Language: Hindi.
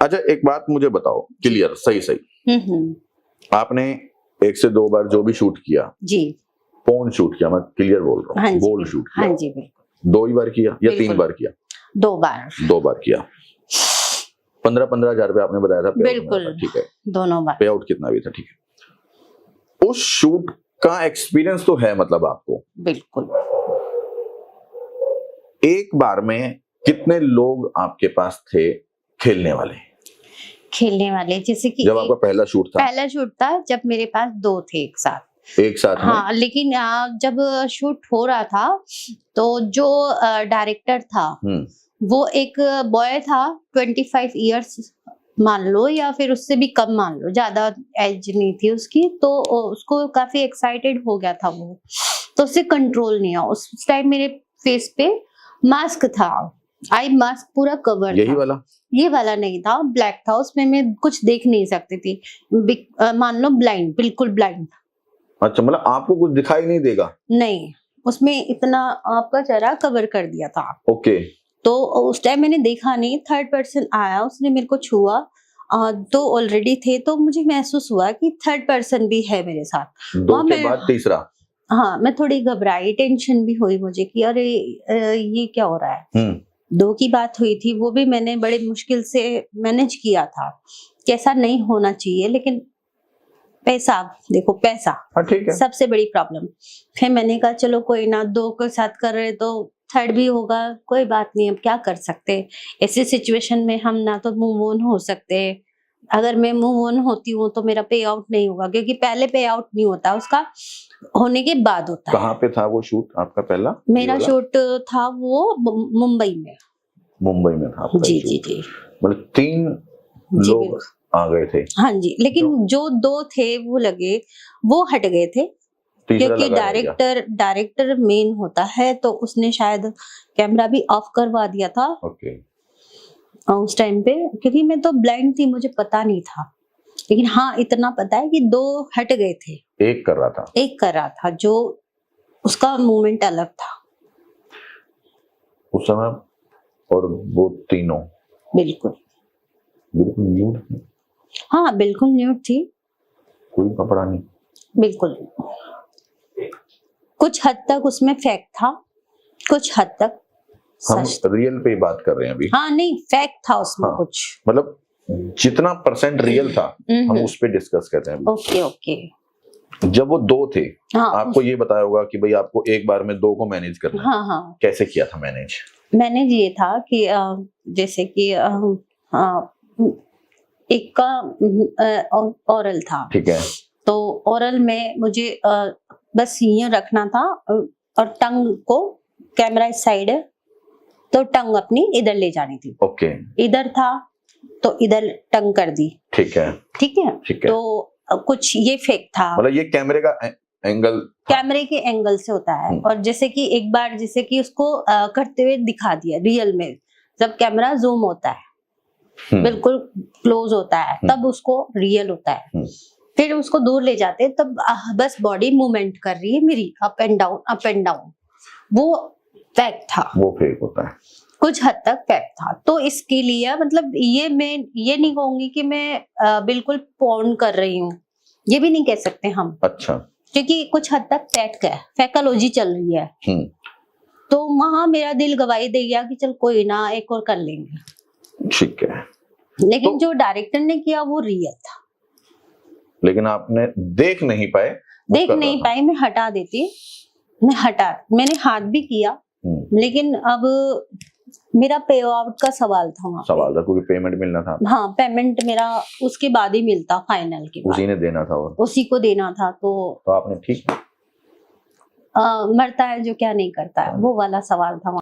अच्छा एक बात मुझे बताओ क्लियर, सही सही, आपने 1 से 2 बार जो भी शूट किया जी, फोन शूट किया, मैं क्लियर बोल रहा हूँ, बोल शूट किया, हाँ जी बिल्कुल, 2 ही बार किया या 3 बार किया? 2 बार, 2 बार किया। 15-15 हजार रुपए आपने बताया था बिल्कुल, ठीक है, दोनों बार। पे आउट कितना भी था, ठीक है। उस शूट का एक्सपीरियंस तो है मतलब आपको? बिल्कुल। एक बार में कितने लोग आपके पास थे खेलने वाले? खेलने वाले जैसे कि जब आपका पहला शूट था? पहला शूट था जब मेरे पास 2 थे एक साथ में? हाँ, लेकिन जब शूट हो रहा था तो जो डायरेक्टर था वो एक बॉय था, 25 इयर्स मान लो या फिर उससे भी कम मान लो, ज्यादा एज नहीं थी उसकी, तो उसको काफी एक्साइटेड हो गया था वो, तो उससे कंट्रोल नहीं हुआ। उस टाइम मेरे फेस पे मास्क था, आई मास्क पूरा कवर यही था। वाला? ये वाला नहीं था, ब्लैक था, उसमें मैं कुछ देख नहीं सकती थी, मान लो ब्लाइंड, बिल्कुल ब्लाइंड। अच्छा, मतलब आपको कुछ दिखाई नहीं देगा? नहीं, उसमें इतना आपका चेहरा कवर कर दिया था। ओके। तो उस टाइम मैंने देखा नहीं, थर्ड पर्सन आया, उसने मेरे को छुआ, तो ऑलरेडी थे, तो मुझे महसूस हुआ कि थर्ड पर्सन भी है मेरे साथ। 2 के बाद तीसरा? हाँ, मैं थोड़ी घबराई, टेंशन भी हुई मुझे कि अरे ये क्या हो रहा है। 2 की बात हुई थी, वो भी मैंने बड़े मुश्किल से मैनेज किया था, कैसा नहीं होना चाहिए, लेकिन पैसा, देखो पैसा, ठीक है, सबसे बड़ी प्रॉब्लम। फिर मैंने कहा चलो कोई ना, 2 के साथ कर रहे तो थर्ड भी होगा, कोई बात नहीं, अब क्या कर सकते। ऐसी सिचुएशन में हम ना तो मूव ऑन हो सकते, अगर मैं मूव ऑन होती हूँ तो मेरा पे आउट नहीं होगा, क्योंकि पहले पे आउट नहीं होता, उसका होने के बाद होता है। कहाँ पे था वो शूट आपका पहला? मेरा शूट था वो मुंबई में। मुंबई में था आपका? जी जी जी। मतलब 3 लोग आ गए थे? हाँ जी, लेकिन जो 2 थे वो लगे, वो हट गए थे, क्योंकि डायरेक्टर मेन होता है, तो उसने शायद कैमरा भी ऑफ करवा दिया था। ओके। उस टाइम पे, क्योंकि मैं तो ब्लाइंड थी, मुझे पता नहीं था, लेकिन हाँ इतना पता है कि 2 हट गए थे, एक कर रहा था, जो उसका मूवमेंट अलग था उस समय, और वो तीनों बिल्कुल न्यूड थी? हाँ बिल्कुल न्यूड थी, कोई कपड़ा नहीं? बिल्कुल। कुछ हद तक उसमें फैक्ट था, कुछ हद तक हम रियल पे बात कर रहे हैं अभी। हाँ नहीं, फैक्ट था उसमें। हाँ, कुछ मतलब जितना % रियल था हम उस पे डिस्कस करते हैं। Okay okay. जब वो 2 थे, हाँ, आपको ये बताया होगा कि भाई आपको एक बार में 2 को मैनेज करना है। हाँ हाँ। कैसे किया था मैनेज? मैनेज ये था कि जैसे कि एक का ओरल था, ठीक है, तो ओरल में मुझे बस ये रखना था, और टंग को कैमरा इस साइड है, तो टंग अपनी इधर ले जानी थी। ओके। इधर था तो इधर टंग कर दी। ठीक है ठीक है ठीक है। तो कुछ ये फेक था, मतलब ये कैमरे का एंगल, कैमरे के एंगल से होता है। और जैसे कि एक बार जैसे कि उसको करते हुए दिखा दिया रियल में, जब कैमरा जूम होता है, बिल्कुल क्लोज होता है, तब उसको रियल होता है। फिर उसको दूर ले जाते तब बस बॉडी मूवमेंट कर रही है मेरी, अप एंड डाउन, वो फेक था। वो फेक होता है, कुछ हद तक फेक था। तो इसके लिए मतलब ये मैं ये नहीं कहूंगी कि मैं बिल्कुल पॉर्न कर रही हूँ, ये भी नहीं कह सकते हम। अच्छा। क्योंकि कुछ हद तक फेक है, फैकोलॉजी चल रही है। तो वहां मेरा दिल गवाही दे गया कि चल कोई ना, एक और कर लेंगे। ठीक है। लेकिन तो, जो डायरेक्टर ने किया वो रियल था। लेकिन आपने देख नहीं पाए? मैं हटा देती, मैंने हाथ भी किया, लेकिन अब मेरा पे आउट का सवाल था क्योंकि पेमेंट मिलना था। हाँ, पेमेंट मेरा उसके बाद ही मिलता, फाइनल के बाद उसी ने देना था, और उसी को देना था। तो आपने ठीक, मरता है जो क्या नहीं करता है, वो वाला सवाल था।